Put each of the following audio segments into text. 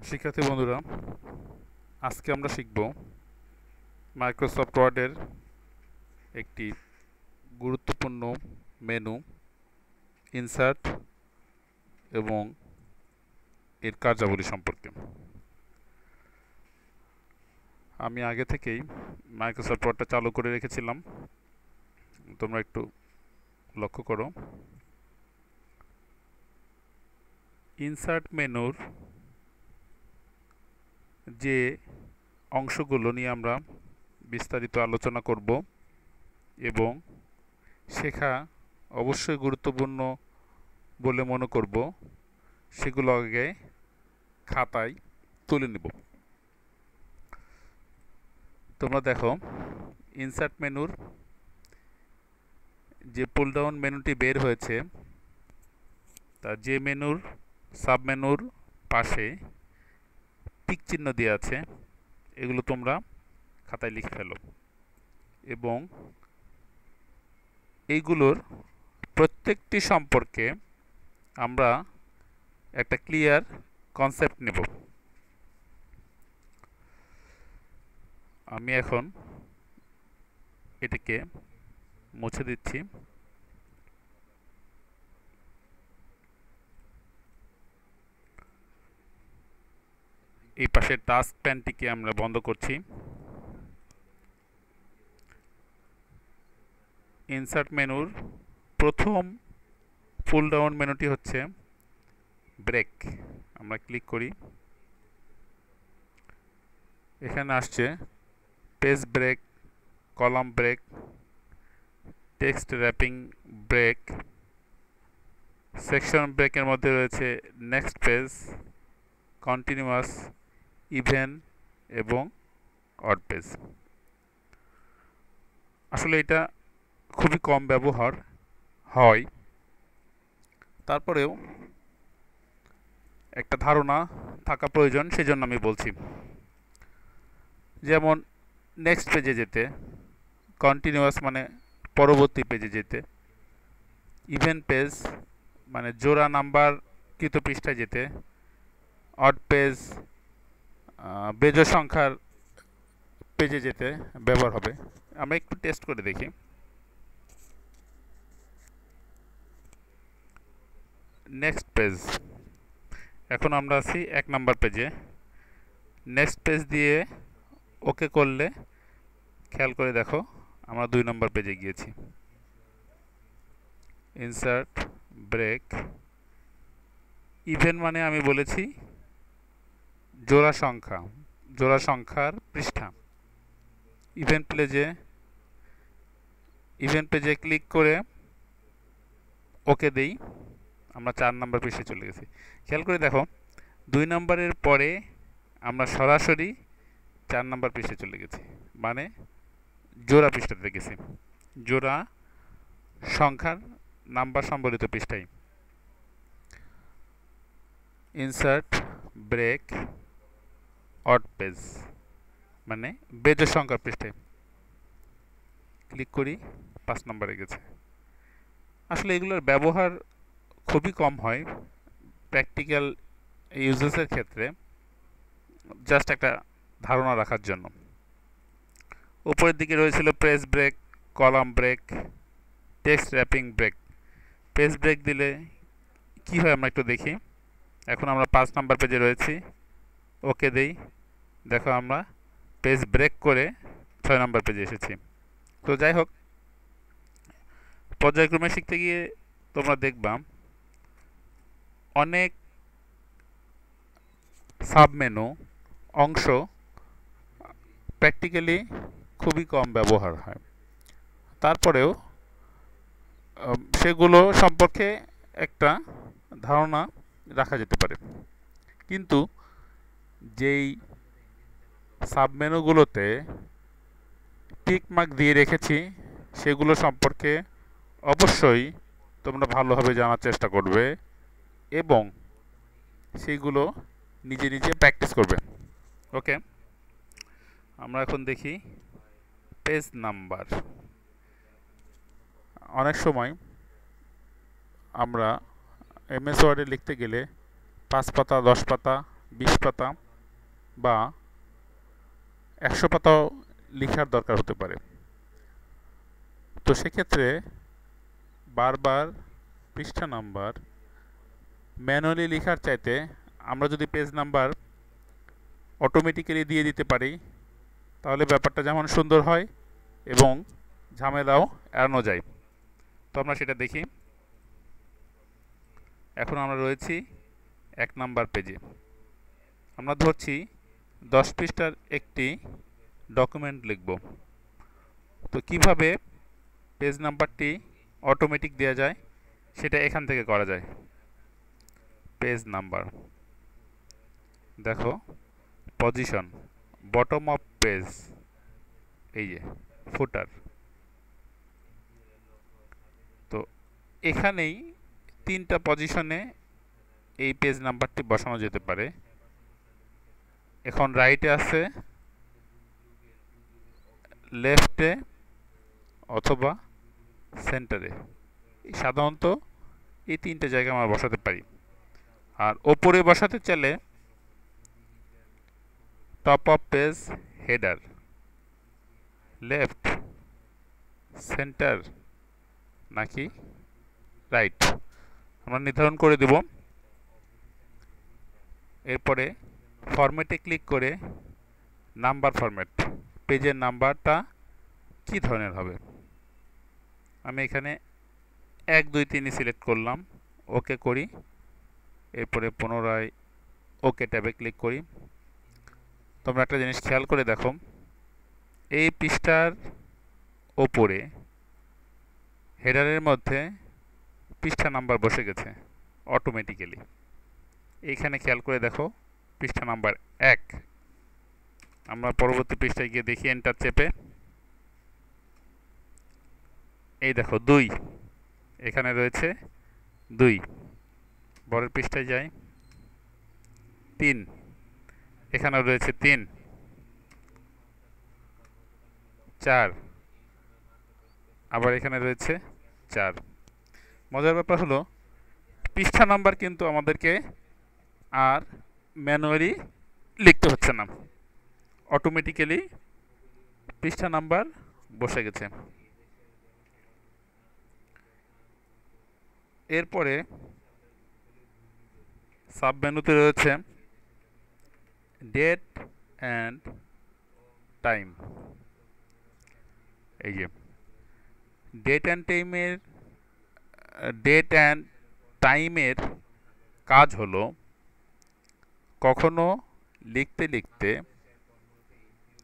শিক্ষার্থী বন্ধুরা, আজকে আমরা শিখব মাইক্রোসফট ওয়ার্ডের একটি গুরুত্বপূর্ণ মেনু ইনসার্ট এবং এর কার্যাবলী সম্পর্কে। আমি আগে থেকেই মাইক্রোসফট ওয়ার্ডটা চালু করে রেখেছিলাম, তোমরা একটু লক্ষ্য করো। ইনসার্ট মেনুর যে অংশগুলো নিয়ে আমরা বিস্তারিত আলোচনা করব এবং শেখা অবশ্যই গুরুত্বপূর্ণ বলে মনে করব, সেগুলো আগে খাতায় তুলে নেব। তোমরা দেখো, ইনসার্ট মেনুর যে পুল ডাউন মেনুটি বের হয়েছে, তার যে মেনুর সাব মেনুর পাশে টিক চিহ্ন দিয়ে আছে, এগুলো তোমরা খাতায় লিখে ফেলো এবং এইগুলোর প্রত্যেকটি সম্পর্কে আমরা একটা ক্লিয়ার কনসেপ্ট নেব। আমি এখন এটিকে মুছে দিচ্ছি। এই পাশের টাস্ক প্যানটিকে আমরা বন্ধ করছি। ইনসার্ট মেনুর প্রথম পুল ডাউন মেনুটি হচ্ছে ব্রেক। আমরা ক্লিক করি, এখানে আসছে page break, column break, text wrapping break, section ব্রেকের মধ্যে রয়েছে নেক্সট পেজ, কন্টিনিউয়াস, ইভেন এবং অড পেজ। আসলে এটা খুবই কম ব্যবহার হয়, তারপরেও একটা ধারণা থাকা প্রয়োজন, সেজন্য আমি বলছি। যেমন নেক্সট পেজে যেতে, কন্টিনিউয়াস মানে পরবর্তী পেজে যেতে, ইভেন পেজ মানে জোড়া নাম্বার কৃত পৃষ্ঠায় যেতে, অড পেজ বেজোড় সংখ্যার পেজে যেতে ব্যবহার হবে। আমরা একটু টেস্ট করে দেখি। নেক্সট পেজ, এখন আমরা আছি 1 নাম্বার পেজে। নেক্সট পেজ দিয়ে ওকে করলে খেয়াল করে দেখো আমরা 2 নম্বর পেজে গিয়েছি। ইনসার্ট ব্রেক, ইভেন মানে আমি বলেছি জোড়া সংখ্যা, জোড়া সংখ্যার পৃষ্ঠা। ইভেন পেজে ক্লিক করে ওকে দেই, আমরা 4 নম্বর পৃষ্ঠায় চলে গেছি। খেয়াল করে দেখো 2 নম্বরের পরে আমরা সরাসরি 4 নম্বর পৃষ্ঠায় চলে গেছি, মানে জোড়া পৃষ্ঠাতে গেছি, জোড়া সংখ্যার নাম্বার সম্বলিত পৃষ্ঠায়। ইনসার্ট ব্রেক অড পেজ মানে বেজোড় সংখ্যার পৃষ্ঠায় ক্লিক করি, 5 নম্বরে গেছে। আসলে এগুলোর ব্যবহার খুবই কম হয় প্র্যাকটিক্যাল ইউজেসের ক্ষেত্রে, জাস্ট একটা ধারণা রাখার জন্য। উপরের দিকে রয়েছিল page break, column break, text wrapping break. Page break দিলে কি হয় আমরা একটু দেখি। এখন আমরা 5 নাম্বার পেজে রয়েছি, ওকে দেই, দেখো আমরা পেজ ব্রেক করে 6 নাম্বার পেজে এসেছি। তো যাই হোক, পর্যায়ক্রমে শিখতে গিয়ে তোমরা দেখবা অনেক সাবমেনু অংশ প্র্যাকটিক্যালি খুবই কম ব্যবহার হয়, তারপরেও সেগুলো সম্পর্কে একটা ধারণা রাখা যেতে পারে। কিন্তু যেই সাবমেনুগুলোতে টিক মার্ক দিয়ে রেখেছি, সেগুলো সম্পর্কে অবশ্যই তোমরা ভালোভাবে জানার চেষ্টা করবে এবং সেইগুলো নিজে নিজে প্র্যাকটিস করবে। ওকে, আমরা এখন দেখি পেজ নাম্বার। অনেক সময় আমরা এমএস ওয়ার্ডে লিখতে গেলে 5 পাতা 10 পাতা 20 পাতা বা 100 পাতাও লেখার দরকার হতে পারে। তো সেক্ষেত্রে বারবার পৃষ্ঠা নাম্বার ম্যানুয়ালি লেখার চাইতে আমরা যদি পেজ নাম্বার অটোমেটিক্যালি দিয়ে দিতে পারি, তাহলে ব্যাপারটা যেমন সুন্দর হয় এবং ঝামেলাও এড়ানো যায়। তো আমরা সেটা দেখি। এখন আমরা রয়েছি 1 নাম্বার পেজে। আমরা ধরছি 10 পৃষ্ঠার একটি ডকুমেন্ট লিখব। তো কিভাবে পেজ নাম্বারটি অটোমেটিক দেওয়া যায় সেটা এখান থেকে করা যায়। পেজ নাম্বার, দেখো পজিশন, বটম অফ পেজ, এই যে ফুটার। তো এখানেই 3টা পজিশনে এই পেজ নাম্বারটি বসানো যেতে পারে। এখন রাইটে আছে, লেফটে অথবা সেন্টারে। সাধারণত এই 3টে জায়গায় আমরা বসাতে পারি। আর ওপরে বসাতে চাইলে top of page, header, left, centre নাকি রাইট আমরা নির্ধারণ করে দেব। এরপরে ফরম্যাটে ক্লিক করে নাম্বার ফরম্যাট, পেজের নাম্বারটা কি ধরনের হবে। আমি এখানে 1 2 3 সিলেক্ট করলাম, ওকে করি। এরপরে পুনরায় ওকে ট্যাবে ক্লিক করি। তোমরা একটা জিনিস খেয়াল করে দেখো, এই পৃষ্ঠার ওপরে হেডারের মধ্যে পৃষ্ঠা নাম্বার বসে গেছে অটোমেটিক্যালি। এইখানে খেয়াল করে দেখো পৃষ্ঠা নাম্বার 1। আমরা পরবর্তী পৃষ্ঠায় গিয়ে দেখি এন্টার চেপে, এই দেখো 2 এখানে রয়েছে 2। পরের পৃষ্ঠায় যাই, 3 এখানেও রয়েছে 3, 4 আবার এখানে রয়েছে 4। মজার ব্যাপার হলো পৃষ্ঠা নাম্বার কিন্তু আমাদেরকে আর ম্যানুয়ালি লিখতে হচ্ছে না, অটোমেটিক্যালি পৃষ্ঠা নাম্বার বসে গেছে। এরপরে সাব মেনুতে রয়েছে ডেট অ্যান্ড টাইম। এই যে ডেট অ্যান্ড টাইমের কাজ হলো কখনো লিখতে লিখতে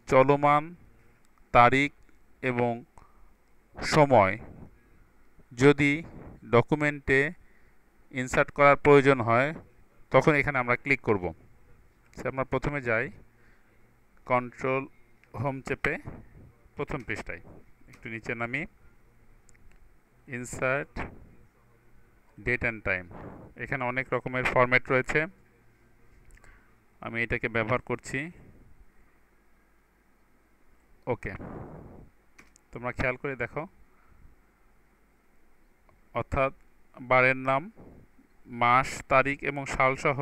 চলমান তারিখ এবং সময় যদি ডকুমেন্টে ইনসার্ট করার প্রয়োজন হয় তখন এখানে আমরা ক্লিক করব। আমরা প্রথমে যাই, কন্ট্রোল হোম চেপে প্রথম পৃষ্ঠায় একটু নিচে নামি, ইনসার্ট ডেট অ্যান্ড টাইম। এখানে অনেক রকমের ফরম্যাট রয়েছে, আমি এটাকে ব্যবহার করছি। ওকে, তোমরা খেয়াল করে দেখো, অর্থাৎ বারের নাম, মাস, তারিখ এবং সাল সহ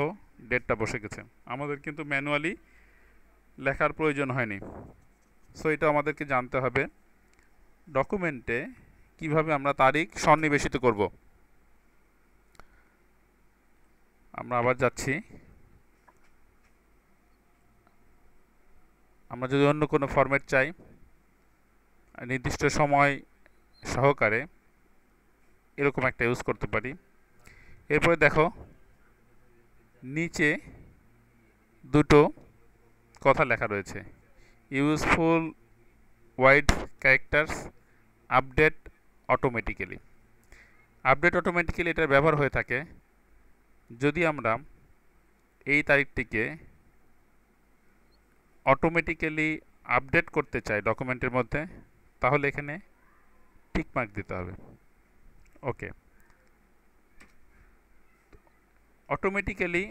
ডেটটা বসে গেছে। আমাদের কিন্তু ম্যানুয়ালি লেখার প্রয়োজন হয়নি। সো এটা আমাদেরকে জানতে হবে ডকুমেন্টে কিভাবে আমরা তারিখ সন্নিবেশিত করব। আমরা আবার যাচ্ছি, আমরা যদি অন্য কোনো ফরম্যাট চাই নির্দিষ্ট সময় সহকারে, এরকম একটা ইউজ করতে পারি। এরপরে দেখো নিচে দুটো কথা লেখা রয়েছে, useful wide characters, update automatically. Update automatically এটার ব্যবহার হয়ে থাকে যদি আমরা এই তারিখটিকে অটোমেটিক্যালি আপডেট করতে চাই ডকুমেন্টের মধ্যে, তাহলে এখানে টিক মার্ক দিতে হবে। ওকে, অটোমেটিক্যালি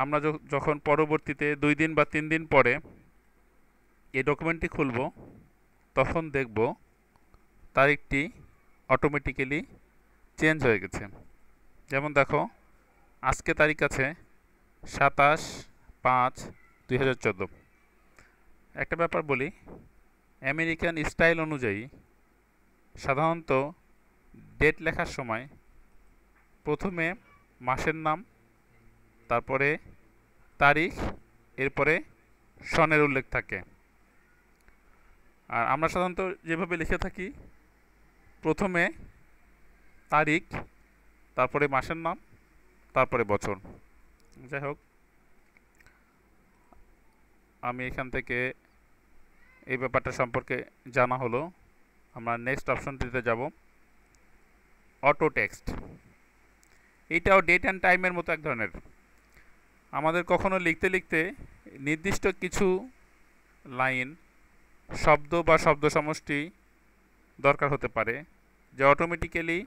আমরা যখন পরবর্তীতে 2 দিন বা 3 দিন পরে এই ডকুমেন্টটি খুলব তখন দেখব তারিখটি অটোমেটিক্যালি চেঞ্জ হয়ে গেছে। যেমন দেখো আজকে তারিখ আছে 27 5/2014। একটা ব্যাপার বলি, আমেরিকান স্টাইল অনুযায়ী সাধারণত ডেট লেখার সময় প্রথমে মাসের নাম, তারপরে তারিখ, এরপরে সনের উল্লেখ থাকে। আর আমরা সাধারণত যেভাবে লিখে থাকি, প্রথমে তারিখ, তারপরে মাসের নাম, তারপরে বছর। যাই হোক, আমি এখান থেকে এই ব্যাপারটা সম্পর্কে জানা হলো। আমরা নেক্সট অপশনটিতে যাব, অটো টেক্সট। এইটাও ডেট অ্যান্ড টাইমের মতো এক ধরনের। আমাদের কখনো লিখতে লিখতে নির্দিষ্ট কিছু লাইন, শব্দ বা শব্দ সমষ্টি দরকার হতে পারে, যা অটোমেটিক্যালি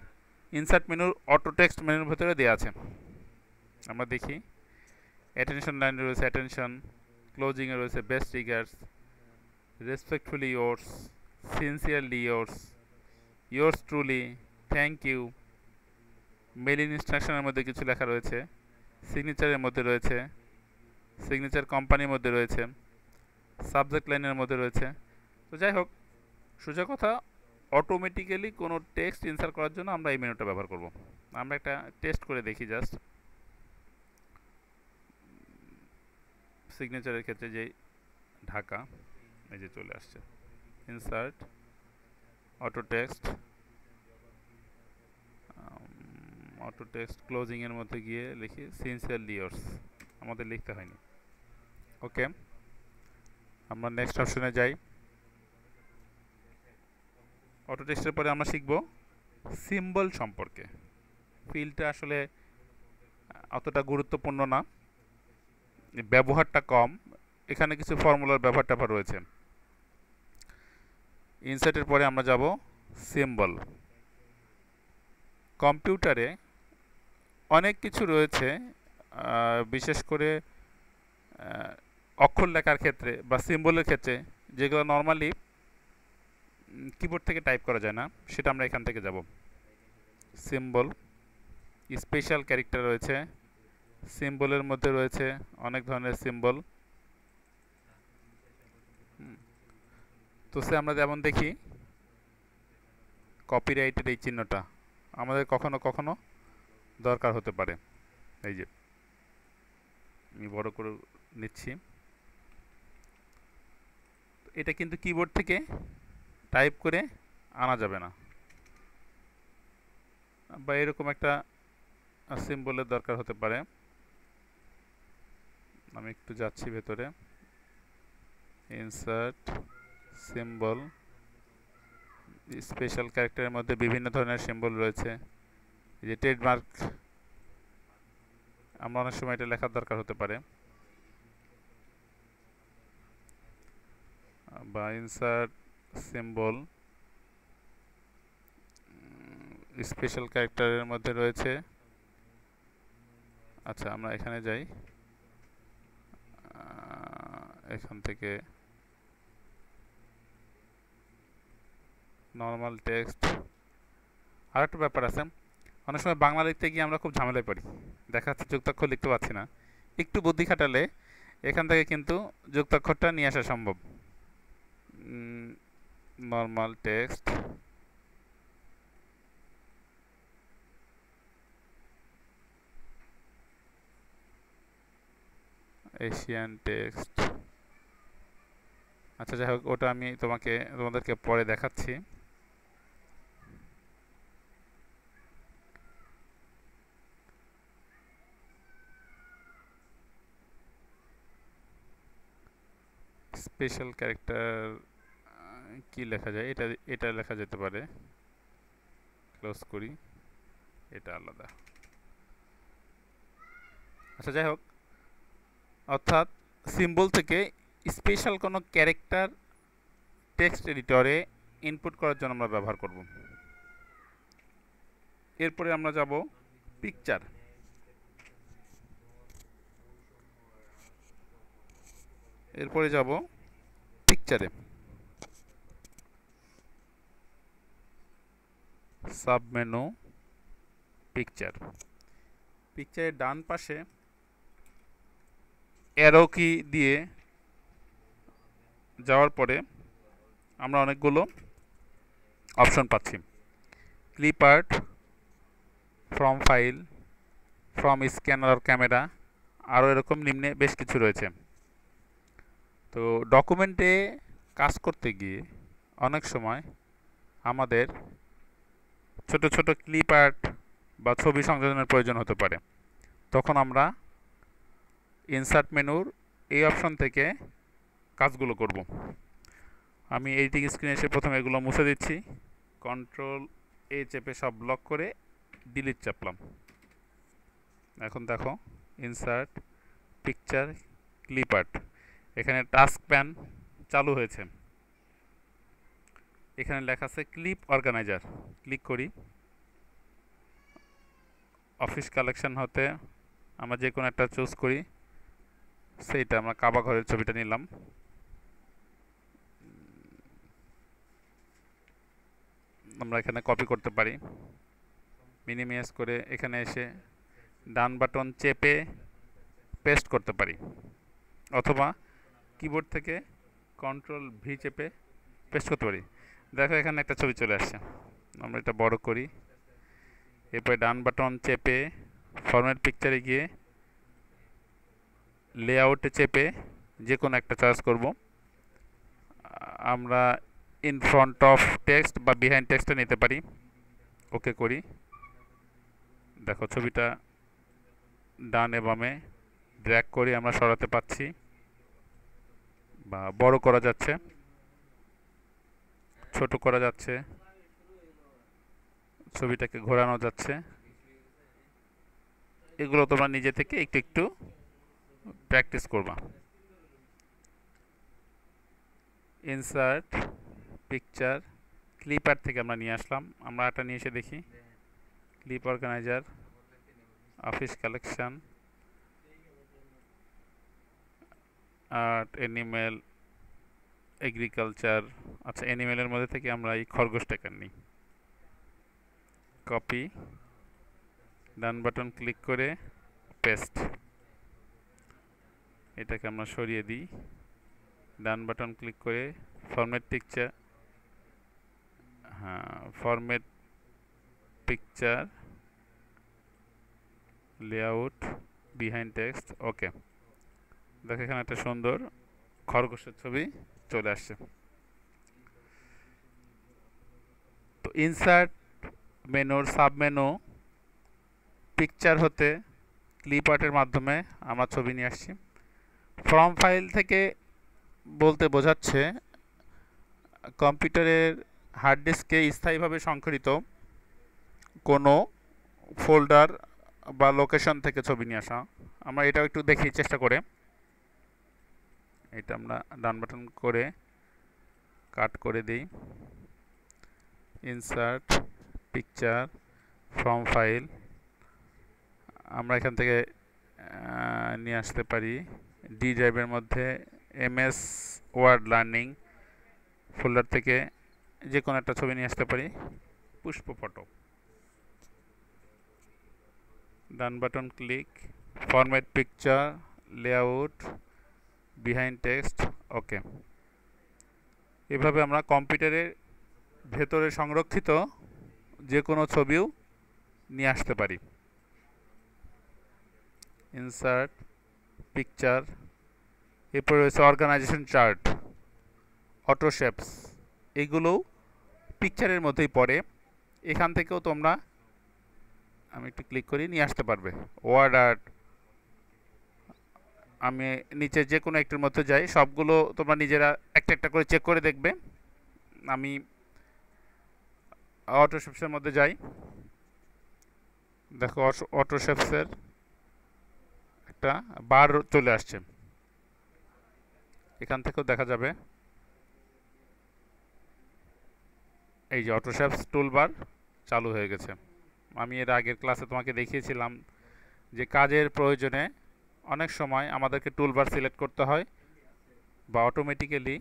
ইনসার্ট মেনুর অটো টেক্সট মেনুর ভেতরে দেওয়া আছে। আমরা দেখি, অ্যাটেনশন লাইনে রয়েছে অ্যাটেনশন, ক্লোজিংয়ে রয়েছে best regards, respectfully yours, sincerely yours, yours truly, thank you. Mail ইনস্ট্রাকশনের মধ্যে কিছু লেখা রয়েছে, সিগনেচারের মধ্যে রয়েছে, সিগনেচার কোম্পানির মধ্যে রয়েছে, সাবজেক্ট লাইনের মধ্যে রয়েছে। তো যাই হোক, সোজা কথা, অটোমেটিক্যালি কোনো টেক্সট ইনসার্ট করার জন্য আমরা এই মেনুটা ব্যবহার করব। আমরা একটা টেস্ট করে দেখি জাস্ট। সিগনেচারের ক্ষেত্রে যে ঢাকা, এই যে চলে আসছে, insert auto text, auto text ক্লোজিংয়ের মধ্যে গিয়ে লিখি সিনসিয়ারলি ইয়োর্স, আমাদের লিখতে হয়নি। ওকে, আমরা নেক্সট অপশনে যাই। অটো টেক্সটের পরে আমরা শিখব সিম্বল সম্পর্কে। ফিল্ডটা আসলে অতটা গুরুত্বপূর্ণ না, ব্যবহারটা কম। এখানে কিছু ফর্মুলার ব্যবহার রয়েছে। ইনসার্টের পরে আমরা যাব সিম্বল। কম্পিউটারে অনেক কিছু রয়েছে, বিশেষ করে অক্ষর লেখার ক্ষেত্রে বা সিম্বলের ক্ষেত্রে, যেগুলো নর্মালি কিবোর্ড থেকে টাইপ করা যায় না, সেটা আমরা এখান থেকে যাব। সিম্বল, স্পেশাল ক্যারেক্টার রয়েছে। সিম্বলের মধ্যে রয়েছে অনেক ধরনের সিম্বল। তো সে আমরা যেমন দেখি, কপিরাইটের এই চিহ্নটা আমাদের কখনো কখনো দরকার হতে পারে। এই যে আমি বড় করে নিচ্ছি, এটা কিন্তু কিবোর্ড থেকে টাইপ করে আনা যাবে না, বা এরকম একটা সিম্বলের দরকার হতে পারে। আমি একটু যাচ্ছি ভেতরে, ইনসার্ট সিম্বল, স্পেশাল ক্যারেক্টারের মধ্যে বিভিন্ন ধরনের সিম্বল রয়েছে। এই যে ট্রেডমার্ক, আমরা অনেক সময় এটা লেখার দরকার হতে পারে। বা ইনসার্ট সিম্বল, স্পেশাল ক্যারেক্টারের মধ্যে রয়েছে। আচ্ছা, আমরা এখানে যাই, এখান থেকে নর্মাল টেক্সট। আর একটা ব্যাপার আছে, অনেক সময় বাংলা লিখতে গিয়ে আমরা খুব ঝামেলায় পড়ি, দেখা যাচ্ছে যুক্তাক্ষর লিখতে পারছি না। একটু বুদ্ধি খাটালে এখান থেকে কিন্তু যুক্তাক্ষরটা নিয়ে আসা সম্ভব। Normal text, Asian text. আচ্ছা, যাই হোক, ওটা আমি তোমাদেরকে পরে দেখাচ্ছি। স্পেশাল ক্যারেক্টার কি লেখা যায়, এটা লেখা যেতে পারে। ক্লোজ করি, এটা আলাদা। আচ্ছা, যাই হোক, অর্থাৎ সিম্বল থেকে স্পেশাল কোনো ক্যারেক্টার টেক্সট এডিটরে ইনপুট করার জন্য আমরা ব্যবহার করব। এরপরে আমরা যাব পিকচার। এরপরে যাব পিকচারে, সাব মেনু পিকচার। পিকচারের ডান পাশে অ্যারো কি দিয়ে যাওয়ার পরে আমরা অনেকগুলো অপশন পাচ্ছি। Clip art, from file, from scanner or camera, আরও এরকম নিম্নে বেশ কিছু রয়েছে। তো ডকুমেন্টে কাজ করতে গিয়ে অনেক সময় আমাদের ছোট ছোট ক্লিপ আর্ট বা ছবি সংযোজনের প্রয়োজন হতে পারে। তখন আমরা ইনসার্ট মেনুর এই অপশন থেকে কাজগুলো করব। আমি এডিটিং স্ক্রিনে এসে প্রথমে এগুলো মুছে দিচ্ছি। কন্ট্রোল এ চেপে সব ব্লক করে ডিলিট চাপলাম। এখন দেখো ইনসার্ট, পিকচার, ক্লিপ আর্ট, এখানে টাস্ক প্যান চালু হয়েছে। এখানে লেখা আছে ক্লিপ অর্গানাইজার। ক্লিক করি। অফিস কালেকশন হতে আমরা যে কোনো একটা চুজ করি। সেইটা আমরা কাবা ঘরের ছবিটা নিলাম। আমরা এখানে কপি করতে পারি, মিনিমাইজ করে এখানে এসে ডান বাটন চেপে পেস্ট করতে পারি, অথবা কিবোর্ড থেকে কন্ট্রোল ভি চেপে পেস্ট করতে পারি। দেখো এখানে একটা ছবি চলে আসছে। আমরা এটা বড় করি, এরপরে ডান বাটন চেপে ফরম্যাট পিকচারে গিয়ে লেআউটে চেপে যে কোনো একটা চয়েস করব। আমরা ইন ফ্রন্ট অফ টেক্সট বা বিহাইন্ড টেক্সটে নিতে পারি। ওকে করি। দেখো ছবিটা ডানে বামে ড্র্যাগ করে আমরা সরাতে পাচ্ছি বা বড় করা যাচ্ছে, ছোট করা যাচ্ছে, ছবিটাকে ঘোরানো যাচ্ছে। এগুলো তোমরা নিজে থেকে একটু একটু প্র্যাকটিস করবা। ইনসার্ট, পিকচার, ক্লিপ আর্ট থেকে আমরা নিয়ে আসলাম। আমরা এটা নিয়ে এসে দেখি clip organizer, office collection, art, animal, agriculture. আচ্ছা, অ্যানিমেলের মধ্যে থেকে আমরা এই খরগোশটাকে নিই। কপি, ডান বাটন ক্লিক করে পেস্ট। এটাকে আমরা সরিয়ে দিই। ডান বাটন ক্লিক করে ফরম্যাট পিকচার, হ্যাঁ format picture, layout, behind text. Okay, দেখো এখানে একটা সুন্দর খরগোশের ছবি চলে আসছে। তো ইনসার্ট মেনুর সাব মেনু পিকচার হতে ক্লিপ আর্টের মাধ্যমে আমরা ছবি নিয়ে আসছি। ফ্রম ফাইল থেকে বলতে বোঝাচ্ছে কম্পিউটারের হার্ড ডিস্কে স্থায়ীভাবে সংরক্ষিত কোনো ফোল্ডার বা লোকেশন থেকে ছবি নিয়ে আসা। আমরা এটাও একটু দেখি চেষ্টা করে। এটা আমরা ডান বাটন করে কাট করে দিই। ইনসার্ট, পিকচার, ফ্রম ফাইল, আমরা এখান থেকে নিয়ে আসতে পারি ডি ড্রাইভের মধ্যে এমএস ওয়ার্ড লার্নিং ফোল্ডার থেকে যে কোনো একটা ছবি নিয়ে আসতে পারি। পুষ্প ফটো, ডান button click, format picture, layout, behind text. Okay, এভাবে আমরা কম্পিউটারের ভেতরে সংরক্ষিত যে কোনো ছবিও নিয়ে আসতে পারি। ইনসার্ট, পিকচার, এরপর রয়েছে অর্গানাইজেশন চার্ট, অটো শেপস, এগুলোও পিকচারের মধ্যেই পড়ে। এখান থেকেও তোমরা, আমি একটু ক্লিক করি, নিয়ে আসতে পারবে। ওয়ার্ড আর্ট, আমি নিচে যে কোনো একটির মধ্যে যাই, সবগুলো তোমরা নিজেরা একটা একটা করে চেক করে দেখবে। আমি অটো শেপসের মধ্যে যাই। দেখো অটো শেপসের একটা বার চলে আসছে, এখান থেকেও দেখা যাবে। এই যে অটো শেপস টুলবার চালু হয়ে গেছে। আমি এর আগের ক্লাসে তোমাকে দেখিয়েছিলাম যে কাজের প্রয়োজনে অনেক সময় আমাদেরকে টুলবার সিলেক্ট করতে হয় বা অটোমেটিক্যালি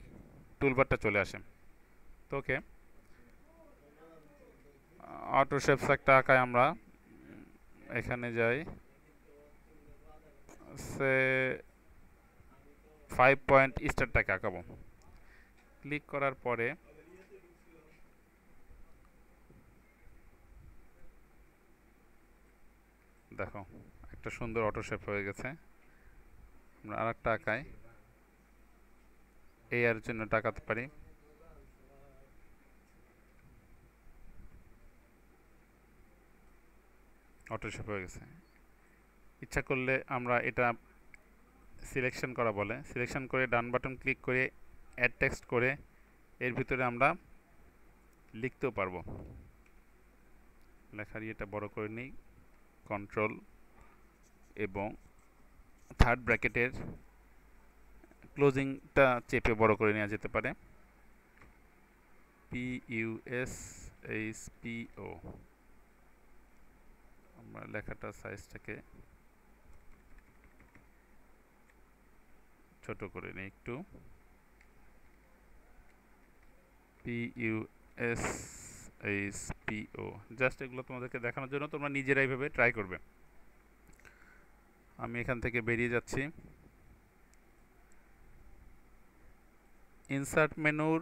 টুলবারটা চলে আসে। তো ওকে, অটো শেপস একটা আঁকায় আমরা এখানে যাই, সে 5 পয়েন্ট স্টারটাকে আঁকাবো। ক্লিক করার পরে দেখো একটা সুন্দর অটো শেপ হয়ে গেছে। আমরা আরেকটা আঁকাই, এই এর জন্য টাকাতে পারি। অটো শেপ হয়ে গেছে। ইচ্ছা করলে আমরা এটা সিলেকশন করা বলে, সিলেকশন করে ডান বাটন ক্লিক করে অ্যাড টেক্সট করে এর ভিতরে আমরা লিখতেও পারবো। লেখার ইয়েটা বড় করে নিই, কন্ট্রোল এবং থার্ড ব্র্যাকেটের ক্লোজিংটা চেপে বড় করে নেওয়া যেতে পারে। PUSHPO। আমরা লেখাটার সাইজটাকে ছোট করে নিই একটু। PUSHPO। জাস্ট এগুলো তোমাদেরকে দেখানোর জন্য, তোমরা নিজেরাই এইভাবে ট্রাই করবে। আমি এখান থেকে বেরিয়ে যাচ্ছি। ইনসার্ট মেনুর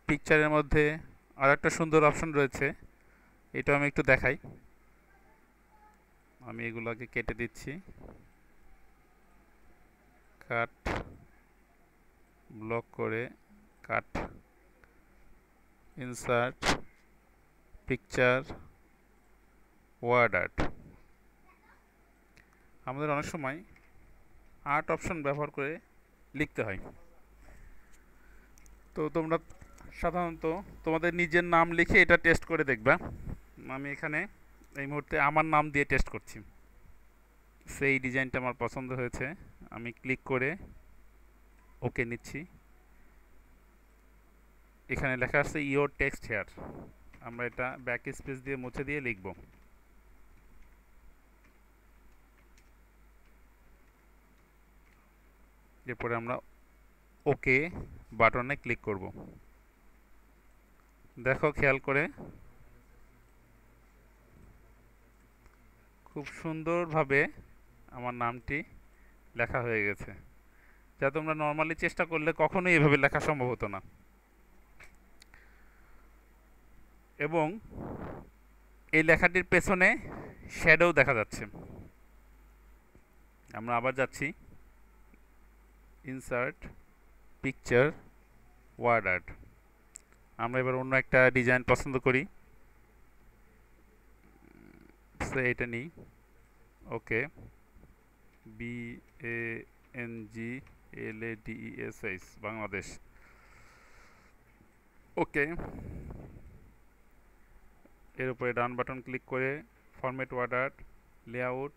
পিকচারের মধ্যে আর একটা সুন্দর অপশন রয়েছে, এটা আমি একটু দেখাই। আমি এগুলোকে কেটে দিচ্ছি, কাট, ব্লক করে কাট, ইনসার্ট পিকচার ওয়ার্ড আর্ট। আমাদের অনেক সময় আর্ট অপশন ব্যবহার করে লিখতে হয়। তো তোমরা সাধারণত তোমাদের নিজের নাম লিখে এটা টেস্ট করে দেখবা। আমি এখানে এই মুহূর্তে আমার নাম দিয়ে টেস্ট করছি। সেই ডিজাইনটা আমার পছন্দ হয়েছে, আমি ক্লিক করে ওকে নিচ্ছি। এখানে লেখা আছে ইওর টেক্সট হেয়ার। আমরা এটা ব্যাক স্পেস দিয়ে মুছে দিয়ে লিখব। এরপরে আমরা ওকে বাটনে ক্লিক করব। দেখো খেয়াল করে খুব সুন্দরভাবে আমার নামটি লেখা হয়ে গেছে, যা তোমরা নর্মালি চেষ্টা করলে কখনোই এভাবে লেখা সম্ভব হতো না। এবং এই লেখাটির পেছনে শ্যাডো দেখা যাচ্ছে। আমরা আবার যাচ্ছি, ইনসার্ট পিকচার ওয়ার্ড আর্ট। আমরা এবার অন্য একটা ডিজাইন পছন্দ করি, এটা নিই। ওকে, BANGLADESH বাংলাদেশ। ওকে, এর উপরে ডান বাটন ক্লিক করে format word art, layout,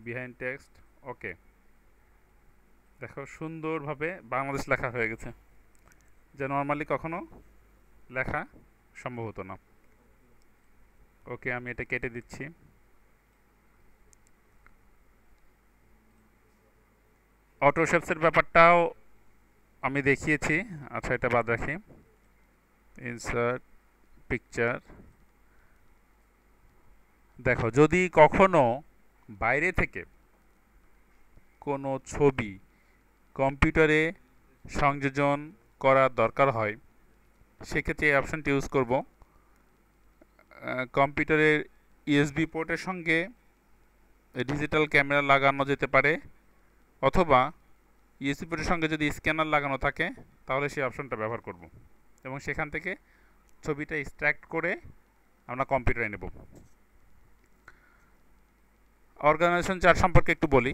behind text. Okay, দেখো সুন্দরভাবে বাংলাদেশ লেখা হয়ে গেছে, যা নর্মালি কখনো লেখা সম্ভব হতো না। ওকে, আমি এটা কেটে দিচ্ছি। অটো শেপসের ব্যাপারটাও আমি দেখিয়েছি, আচ্ছা এটা বাদ রাখি। Insert picture. দেখো যদি কখনো বাইরে থেকে কোনো ছবি কম্পিউটারে সংযোজন করার দরকার হয়, সেক্ষেত্রে এই অপশানটি ইউজ করব। কম্পিউটারের ইউএসবি পোর্টের সঙ্গে ডিজিটাল ক্যামেরা লাগানো যেতে পারে, অথবা ইউএসবি পোর্টের সঙ্গে যদি স্ক্যানার লাগানো থাকে তাহলে সেই অপশনটা ব্যবহার করব এবং সেখান থেকে ছবিটা এক্সট্র্যাক্ট করে আমরা কম্পিউটারে নেব। অর্গানাইজেশন চার্ট সম্পর্কে একটু বলি।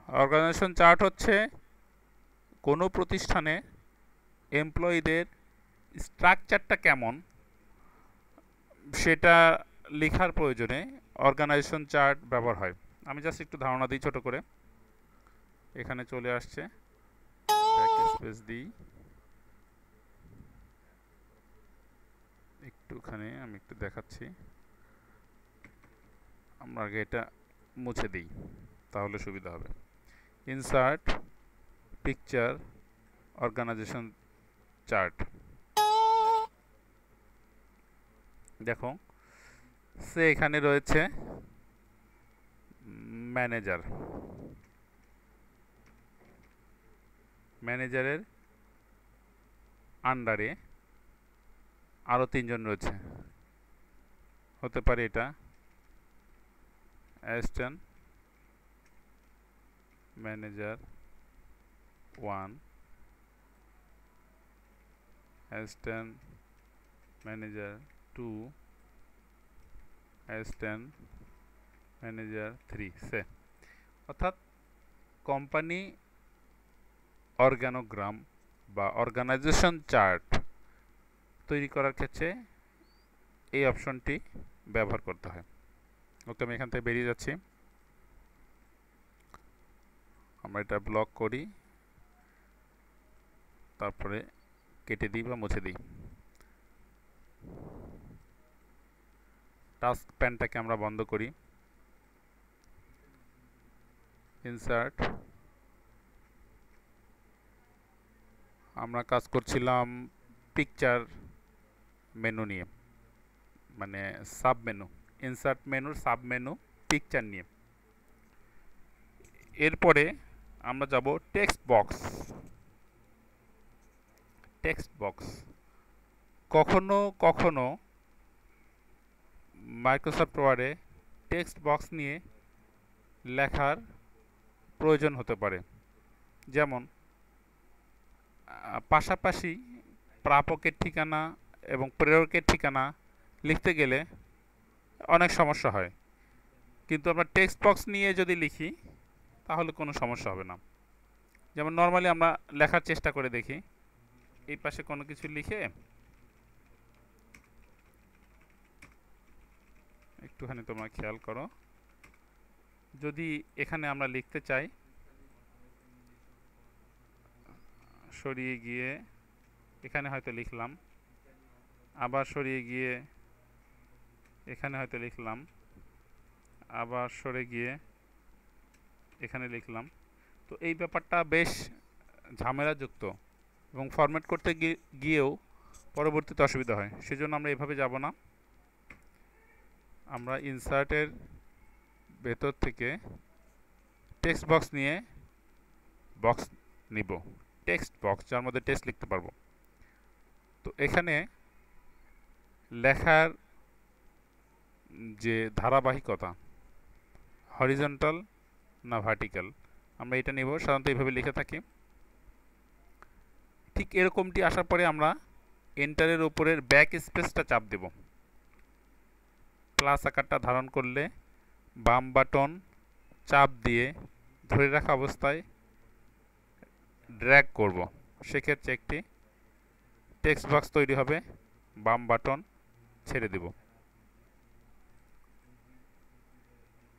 অর্গানাইজেশন চার্ট হচ্ছে কোনো প্রতিষ্ঠানে এমপ্লয়ীদের স্ট্রাকচারটা কেমন সেটা লেখার প্রয়োজনে অর্গানাইজেশন চার্ট ব্যবহার হয়। আমি জাস্ট একটু ধারণা দিই ছোট করে। এখানে চলে আসছে, ব্যাক স্পেস দিই, একটুখানি আমি একটু দেখাচ্ছি। আমরা আগে এটা মুছে দিই, তাহলে সুবিধা হবে। Insert picture organisation chart. দেখো সে এখানে রয়েছে ম্যানেজার। ম্যানেজারের আন্ডারে আরও 3 জন রয়েছে, হতে পারে এটা assistant manager 1, assistant manager 2, assistant manager 3 সে। অর্থাৎ কোম্পানি অর্গানোগ্রাম বা অর্গানাইজেশন চার্ট তৈরি করার ক্ষেত্রে এই অপশনটি ব্যবহার করতে হয়। ওকে, আমি এখান থেকে বেরিয়ে যাচ্ছি। আমরা এটা ব্লক করি, তারপরে কেটে দিই বা মুছে দিই। টাস্ক প্যানটাকে আমরা বন্ধ করি। ইনসার্ট, আমরা কাজ করছিলাম পিকচার মেনু নিয়ে, মানে সাব মেনু, ইনসার্ট মেনুর সাব মেনু পিকচার নিয়ে। এরপরে আমরা যাব টেক্সট বক্স। টেক্সট বক্স কখনো কখনো মাইক্রোসফট ওয়ার্ডে টেক্সট বক্স নিয়ে লেখার প্রয়োজন হতে পারে। যেমন পাশাপাশি প্রাপকের ঠিকানা এবং প্রেরকের ঠিকানা লিখতে গেলে অনেক সমস্যা হয়, কিন্তু আমরা টেক্সট বক্স নিয়ে যদি লিখি তাহলে কোনো সমস্যা হবে না। যেমন নর্মালি আমরা লেখার চেষ্টা করে দেখি, এই পাশে কোনো কিছু লিখে একটুখানি তোমরা খেয়াল করো, যদি এখানে আমরা লিখতে চাই, সরিয়ে গিয়ে এখানে হয়তো লিখলাম, আবার সরিয়ে গিয়ে এখানে হয়তো লিখলাম, আবার সরে গিয়ে এখানে লিখলাম, তো এই ব্যাপারটা বেশ ঝামেলাযুক্ত এবং ফরম্যাট করতে গিয়েও পরবর্তীতে অসুবিধা হয়। সেজন্য আমরা এভাবে যাব না, আমরা ইনসার্টের ভেতর থেকে টেক্সট বক্স নিয়ে বক্স নিব, টেক্সট বক্স যার মধ্যে টেক্সট লিখতে পারবো। তো এখানে লেখার যে ধারাবাহিকতা, হরিজন্টাল না ভার্টিক্যাল, আমরা এটা নিব। সাধারণত এইভাবে লিখে থাকি। ঠিক এরকমটি আসার পরে আমরা এন্টারের উপরের ব্যাক স্পেসটা চাপ দেব। প্লাস আকারটা ধারণ করলে বাম বাটন চাপ দিয়ে ধরে রাখা অবস্থায় ড্র্যাগ করব, সেক্ষেত্রে একটি টেক্সট বক্স তৈরি হবে। বাম বাটন ছেড়ে দেব।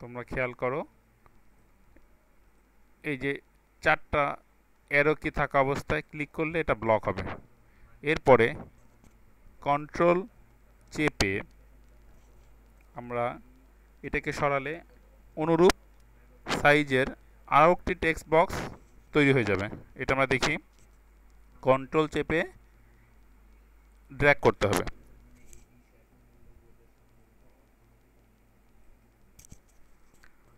তোমরা খেয়াল করো, এই যে 4টা অ্যারো কি থাকা অবস্থায় ক্লিক করলে এটা ব্লক হবে। এরপরে কন্ট্রোল চেপে আমরা এটাকে সরালে অনুরূপ সাইজের আরও একটি টেক্সট বক্স তৈরি হয়ে যাবে। এটা আমরা দেখি, কন্ট্রোল চেপে ড্র্যাগ করতে হবে।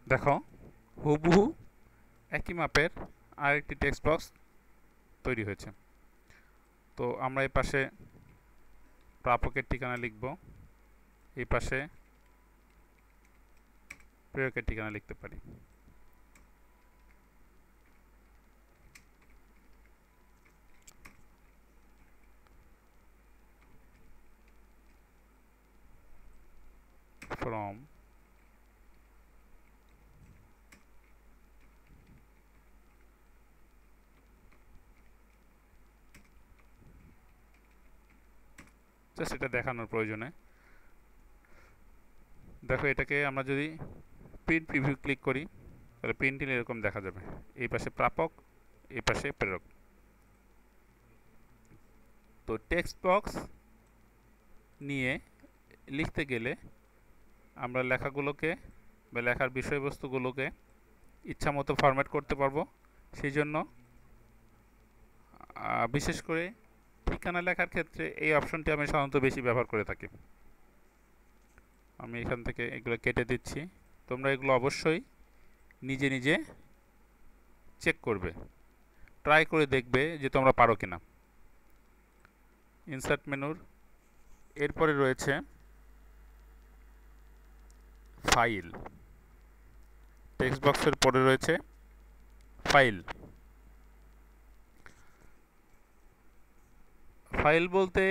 দেখো, হুবহু একই মাপের আরেকটি টেক্সট বক্স তৈরি হয়েছে। তো আমরা এই পাশে প্রাপকের ঠিকানা লিখব, এই পাশে প্রেরকের ঠিকানা লিখতে পারি। ফ্রম জাস্ট এটা দেখানোর প্রয়োজনে। দেখো, এটাকে আমরা যদি প্রিন্ট প্রিভিউ ক্লিক করি তাহলে প্রিন্টিং এরকম দেখা যাবে। এই পাশে প্রাপক, এই পাশে প্রেরক। তো টেক্সট বক্স নিয়ে লিখতে গেলে আমরা লেখাগুলোকে বা লেখার বিষয়বস্তুগুলোকে ইচ্ছামতো ফরম্যাট করতে পারবো। সেই জন্য বিশেষ করে ঠিকানা লেখার ক্ষেত্রে এই অপশনটি আমি সাধারণত বেশি ব্যবহার করে থাকি। আমি এখান থেকে এগুলো কেটে দিচ্ছি। তোমরা এগুলো অবশ্যই নিজে নিজে চেক করবে। ট্রাই করে দেখবে যে তোমরা পারো কিনা। ইনসার্ট মেনুর এরপরে রয়েছে ফাইল, টেক্সট বক্সের পরে রয়েছে ফাইল। ফাইল বলতে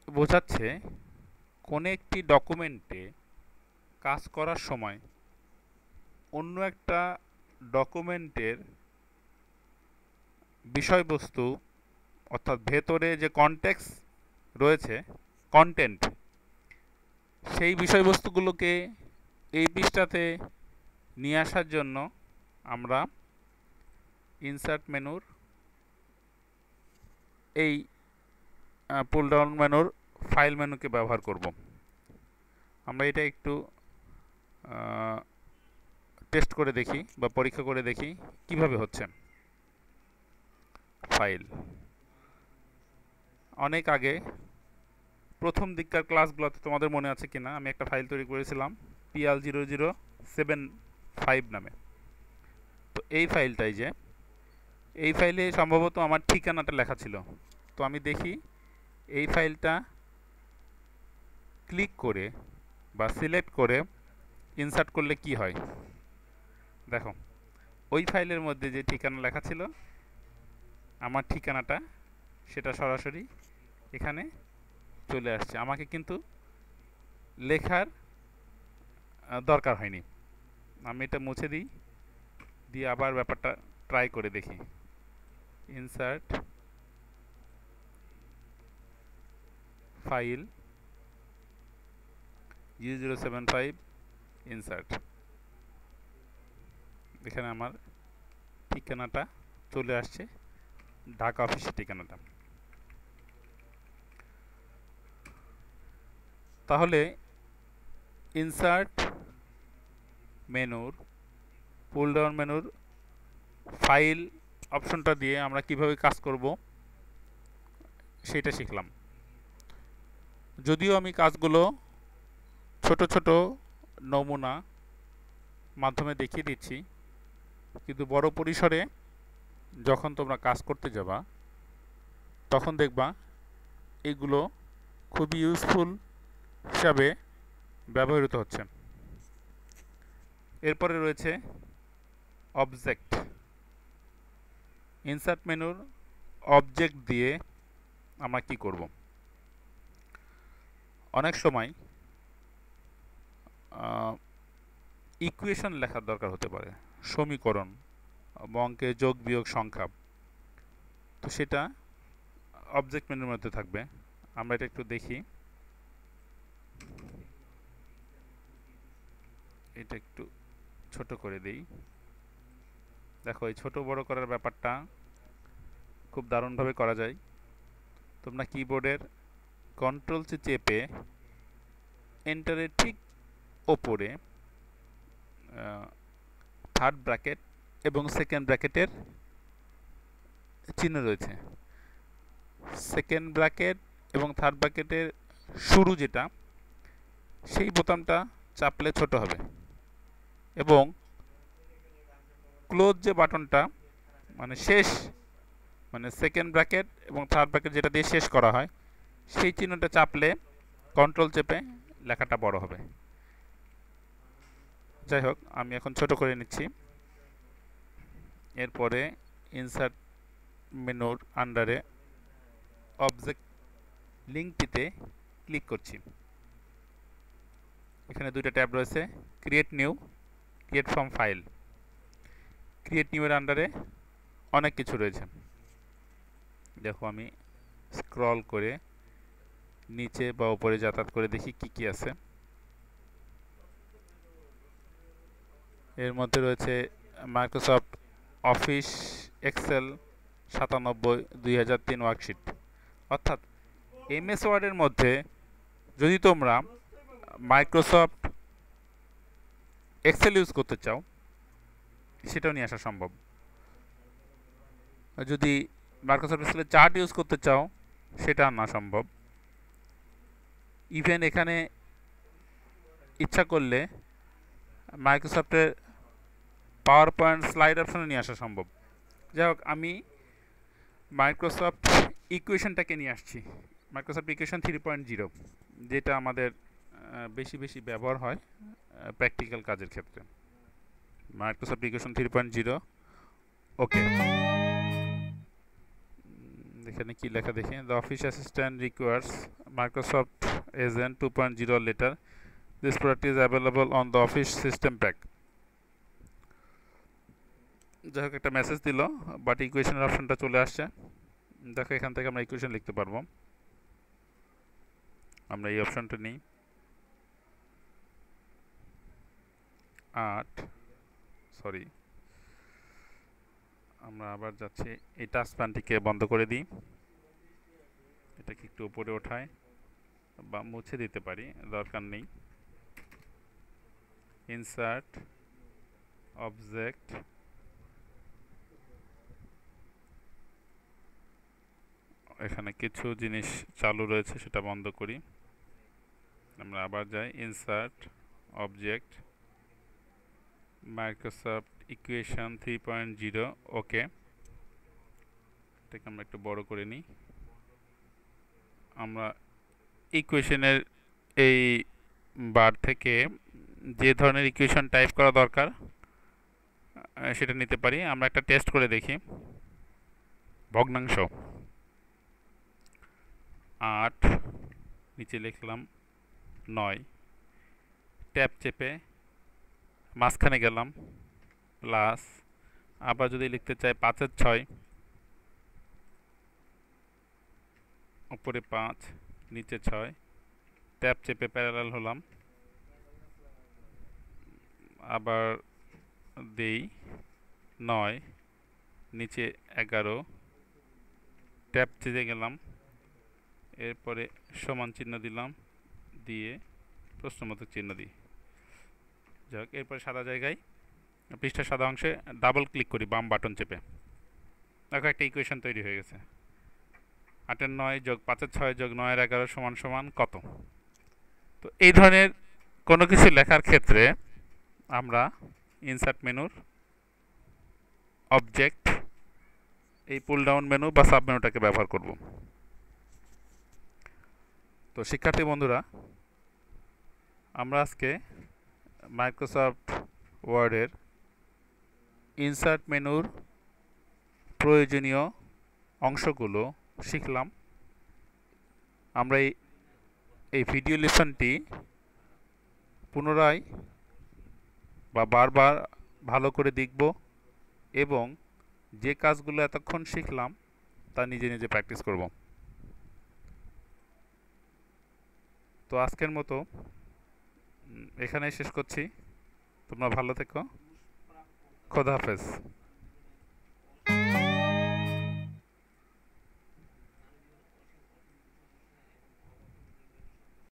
বোঝাচ্ছে কোনো একটি ডকুমেন্টে কাজ করার সময় অন্য একটা ডকুমেন্টের বিষয়বস্তু অর্থাৎ ভেতরে যে কনটেক্সট রয়েছে, কন্টেন্ট, সেই বিষয়বস্তুগুলোকে এই পৃষ্ঠাতে নিয়ে আসার জন্য আমরা ইনসার্ট মেনুর এই পুল ডাউন মেনুর ফাইল মেনুকে ব্যবহার করব। আমরা এটা একটু টেস্ট করে দেখি বা পরীক্ষা করে দেখি কিভাবে হচ্ছে। ফাইল, অনেক আগে প্রথম দিককার ক্লাসগুলোতে তোমাদের মনে আছে কিনা আমি একটা ফাইল তৈরি করেছিলাম PL0075 নামে। তো এই ফাইলটাই যে এই ফাইলে সম্ভবত আমার ঠিকানাটা লেখা ছিল। তো আমি দেখি এই ফাইলটা ক্লিক করে বা সিলেক্ট করে ইনসার্ট করলে কি হয়। দেখো ওই ফাইলের মধ্যে যে ঠিকানা লেখা ছিল আমার ঠিকানাটা সেটা সরাসরি এখানে চলে আসছে, আমাকে কিন্তু লেখার দরকার হয়নি। আমি এটা মুছে দিই, দিয়ে আবার ব্যাপারটা ট্রাই করে দেখি। ইনসার্ট ফাইল 0075 ইনসার্ট, এখানে আমার ঠিকানাটা চলে আসছে, ঢাকা অফিসের ঠিকানাটা। তাহলে ইনসার্ট মেনুর পুল ডাউন মেনুর ফাইল অপশনটা দিয়ে আমরা কিভাবে কাজ করব সেটা শিখলাম। যদিও আমি কাজগুলো ছোট ছোট নমুনা মাধ্যমে দেখিয়ে দিচ্ছি, কিন্তু বড় পরিসরে যখন তোমরা কাজ করতে যাবা তখন দেখবা এগুলো খুবই ইউজফুল হিসাবে ব্যবহৃত হচ্ছে। এরপরে রয়েছে অবজেক্ট। ইনসার্ট মেনুর অবজেক্ট দিয়ে আমরা কি করব। অনেক সময় ইকুয়েশন লেখার দরকার হতে পারে, সমীকরণ, অঙ্কে যোগ বিয়োগ সংখ্যা, তো সেটা অবজেক্ট মেনুর মধ্যে থাকবে। আমরা এটা একটু দেখি, এটা একটু ছোট করে দেই। দেখো এই ছোট বড় করার ব্যাপারটা খুব দারুণভাবে করা যায়। তোমরা কিবোর্ডের কন্ট্রোল চেপে এন্টারের ঠিক ওপরে থার্ড ব্র্যাকেট এবং সেকেন্ড ব্র্যাকেটের চিহ্ন রয়েছে। সেকেন্ড ব্র্যাকেট এবং থার্ড ব্র্যাকেটের শুরু যেটা, সেই বোতামটা চাপলে ছোট হবে, এবং ক্লোজ যে বাটনটা মানে শেষ, মানে সেকেন্ড ব্র্যাকেট এবং থার্ড ব্র্যাকেট যেটা দিয়ে শেষ করা হয়, সেই চিহ্নটা চাপলে কন্ট্রোল চেপে লেখাটা বড় হবে। যাই হোক, আমি এখন ছোট করে নিচ্ছি। এরপরে ইনসার্ট মেনুর আন্ডারে অবজেক্ট লিঙ্কটিতে ক্লিক করছি। এখানে দুইটা ট্যাব রয়েছে, create new, create from file. Create new এর আন্ডারে অনেক কিছু রয়েছে। দেখো আমি স্ক্রল করে নিচে বা উপরে যাতায়াত করে দেখি কি কি আছে। এর মধ্যে রয়েছে মাইক্রোসফট অফিস এক্সেল 97/2003 ওয়ার্কশিট। অর্থাৎ এমএস ওয়ার্ডের মধ্যে যদি তোমরা মাইক্রোসফট এক্সেল ইউজ করতে চাও সেটাও নিয়ে আসা সম্ভব। যদি মাইক্রোসফট এক্সেলের চার্ট ইউজ করতে চাও সেটা আনা সম্ভব। ইভেন এখানে ইচ্ছা করলে মাইক্রোসফটের পাওয়ার পয়েন্ট স্লাইড অপশনে নিয়ে আসা সম্ভব। যাই হোক, আমি মাইক্রোসফট ইকুয়েশনটাকে নিয়ে আসছি। মাইক্রোসফট ইকুয়েশন 3.0, যেটা আমাদের বেশি বেশি ব্যবহার হয় প্র্যাকটিক্যাল কাজের ক্ষেত্রে। মাইক্রোসফট ইকুয়েশন 3.0, ওকে। এখানে কি লেখা দেখি, the office assistant requires Microsoft agent 2.0 letter, this product is available on the office system pack. যাই হোক, একটা মেসেজ দিল, বাট ইকুয়েশনের অপশনটা চলে আসছে। দেখো, এখান থেকে আমরা ইকুয়েশন লিখতে পারবো। আমরা এই অপশনটা নিই, 8, সরি, আমরা আবার যাচ্ছি, এই টাচ প্যানটিকে বন্ধ করে দিই, এটাকে একটু উপরে ওঠায় বা মুছে দিতে পারি, দরকার নেই। ইনসার্ট অবজেক্ট, এখানে কিছু জিনিস চালু রয়েছে, সেটা বন্ধ করি। আমরা আবার যাই, ইনসার্ট অবজেক্ট, মাইক্রোসফট ইকুয়েশন 3.0, ওকে। এটাকে আমরা একটু বড় করে নিই। আমরা ইকুয়েশনের এই বার থেকে যে ধরনের ইকুয়েশন টাইপ করা দরকার সেটা নিতে পারি। আমরা একটা টেস্ট করে দেখি। ভগ্নাংশ 8, নিচে লিখলাম 9, ট্যাব চেপে মাঝখানে গেলাম প্লাস, আবার যদি লিখতে চাই 5-এর 6, উপরে 5 নিচে 6, ট্যাব চেপে প্যারালাল হলাম, আবার দেই 9 নিচে 11, ট্যাব চেপে গেলাম, এরপরে সমান চিহ্ন দিলাম, দিয়ে প্রশ্নবোধক চিহ্ন দিই। যাই হোক, এরপরে সাদা জায়গায় পৃষ্ঠার সাদা অংশে ডাবল ক্লিক করি বাম বাটন চেপে। দেখো, একটা ইকুয়েশন তৈরি হয়ে গেছে। 8-এর 9 যোগ 5-এর 6 যোগ 9-এর 11 সমান সমান কত? তো এই ধরনের কোনো কিছু লেখার ক্ষেত্রে আমরা ইনসার্ট মেনুর অবজেক্ট, এই পুল ডাউন মেনু বা সাব মেনুটাকে ব্যবহার করব। তো শিক্ষার্থী বন্ধুরা, আমরা আজকে মাইক্রোসফট ওয়ার্ডের ইনসার্ট মেনুর প্রয়োজনীয় অংশগুলো শিখলাম। আমরা এই ভিডিও লেসনটি পুনরায় বা বারবার ভালো করে দেখব এবং যে কাজগুলো এতক্ষণ শিখলাম তা নিজে নিজে প্র্যাকটিস করব। তো আজকের মতো এখানেই শেষ করছি। তোমরা ভালো থেকো। খোদা হাফেজ।